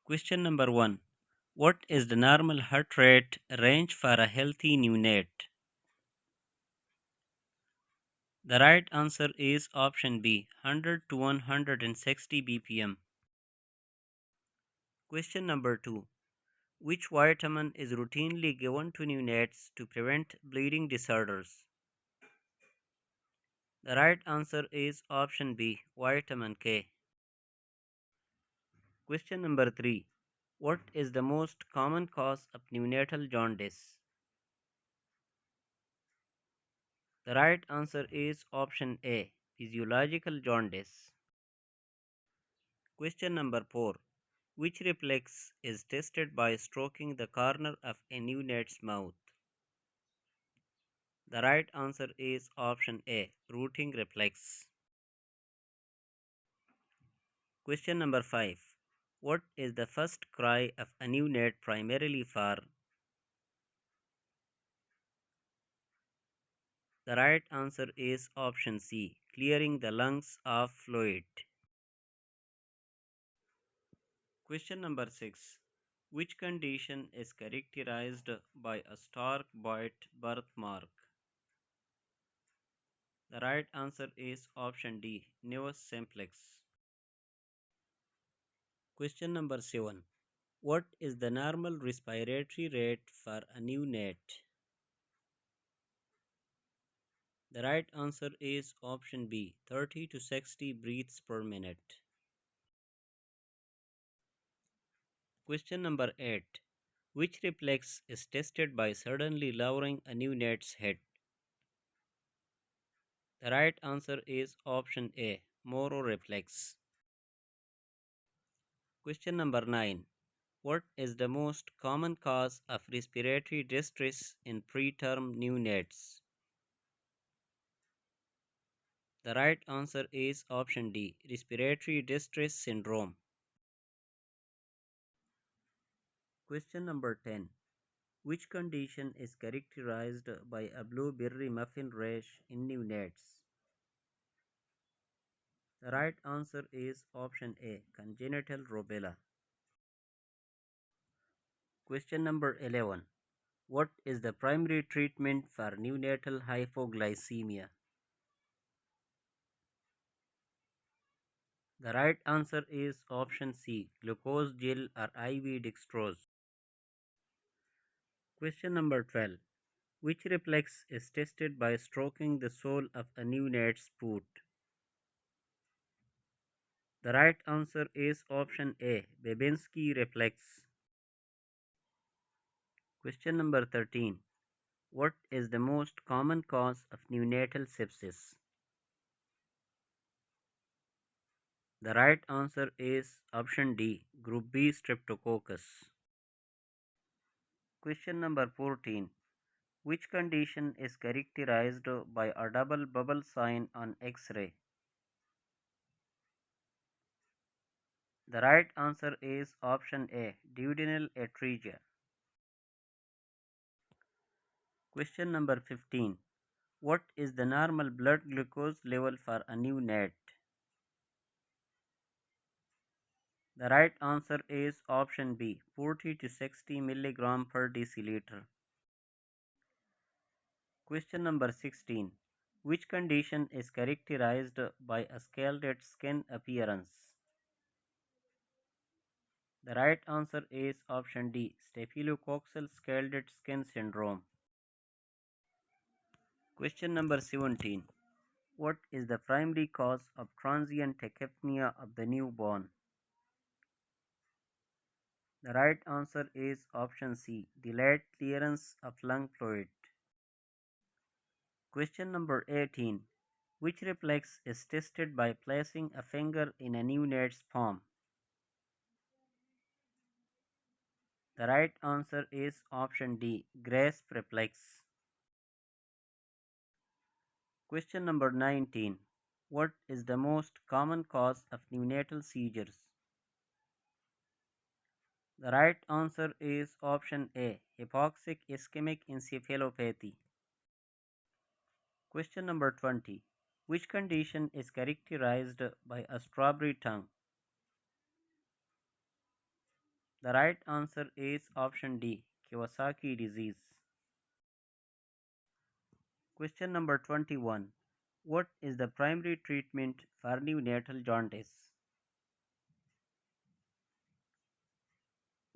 Question number 1. What is the normal heart rate range for a healthy neonate? The right answer is option B, 100 to 160 bpm. Question number 2. Which vitamin is routinely given to neonates to prevent bleeding disorders? The right answer is option B, vitamin K. Question number 3. What is the most common cause of neonatal jaundice? The right answer is option A, physiological jaundice. Question number 4. Which reflex is tested by stroking the corner of a neonate's mouth? The right answer is option A, rooting reflex. Question number 5. What is the first cry of a neonate primarily for? The right answer is option C, clearing the lungs of fluid. Question number 6. Which condition is characterized by a stark white birthmark? The right answer is option D, nevus simplex. Question number 7. What is the normal respiratory rate for a neonate? The right answer is option B, 30 to 60 breaths per minute. Question number 8. Which reflex is tested by suddenly lowering a neonate's head? The right answer is option A, Moro reflex. Question number 9. What is the most common cause of respiratory distress in preterm neonates? The right answer is option D, respiratory distress syndrome. Question number 10. Which condition is characterized by a blueberry muffin rash in neonates? The right answer is option A, congenital rubella. Question number 11. What is the primary treatment for neonatal hypoglycemia? The right answer is option C, glucose gel or IV dextrose. Question number 12. Which reflex is tested by stroking the sole of a neonate's boot? The right answer is option A, Babinski reflex. Question number 13. What is the most common cause of neonatal sepsis? The right answer is option D, group B streptococcus. Question number 14. Which condition is characterized by a double bubble sign on X-ray? The right answer is option A, duodenal atresia. Question number 15. What is the normal blood glucose level for a neonate? The right answer is option B, 40 to 60 mg per deciliter. Question number 16. Which condition is characterized by a scalded skin appearance? The right answer is option D, staphylococcal scalded skin syndrome. Question number 17. What is the primary cause of transient tachypnea of the newborn? The right answer is option C, delayed clearance of lung fluid. Question number 18. Which reflex is tested by placing a finger in a neonate's palm? The right answer is option D, grasp reflex. Question number 19. What is the most common cause of neonatal seizures? The right answer is option A, hypoxic ischemic encephalopathy. Question number 20. Which condition is characterized by a strawberry tongue? The right answer is option D, Kawasaki disease. Question number 21. What is the primary treatment for neonatal jaundice?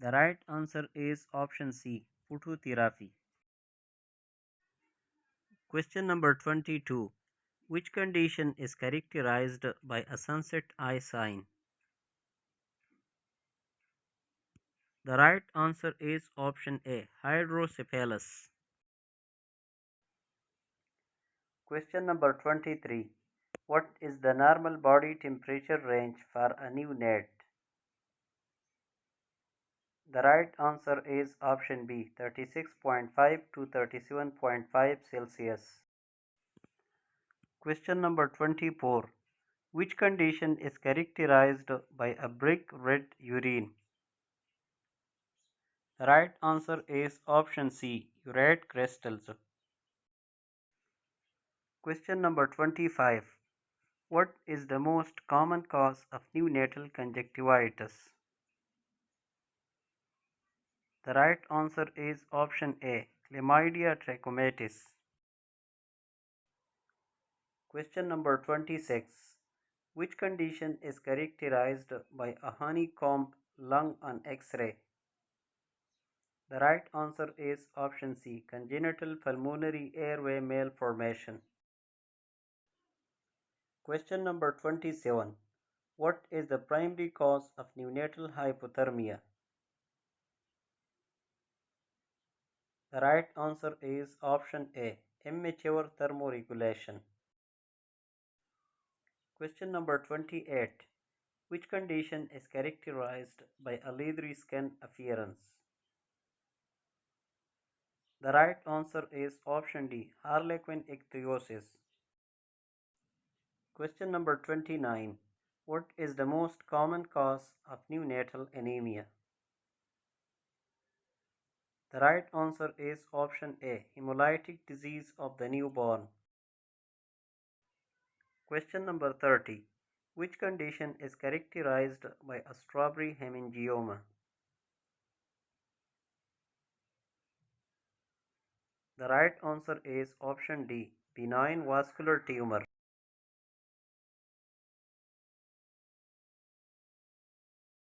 The right answer is option C, phototherapy. Question number 22. Which condition is characterized by a sunset eye sign? The right answer is option A, hydrocephalus. Question number 23. What is the normal body temperature range for a neonate? The right answer is option B, 36.5 to 37.5 Celsius. Question number 24. Which condition is characterized by a brick red urine? The right answer is option C, urate crystals. Question number 25. What is the most common cause of neonatal conjunctivitis? The right answer is option A, chlamydia trachomatis. Question number 26. Which condition is characterized by a honeycomb lung on X-ray? The right answer is option C, congenital pulmonary airway malformation. Question number 27. What is the primary cause of neonatal hypothermia? The right answer is option A, immature thermoregulation. Question number 28. Which condition is characterized by a leathery skin appearance? The right answer is option D, harlequin ichthyosis. Question number 29. What is the most common cause of neonatal anemia? The right answer is option A, hemolytic disease of the newborn. Question number 30. Which condition is characterized by a strawberry hemangioma? The right answer is option D, benign vascular tumor.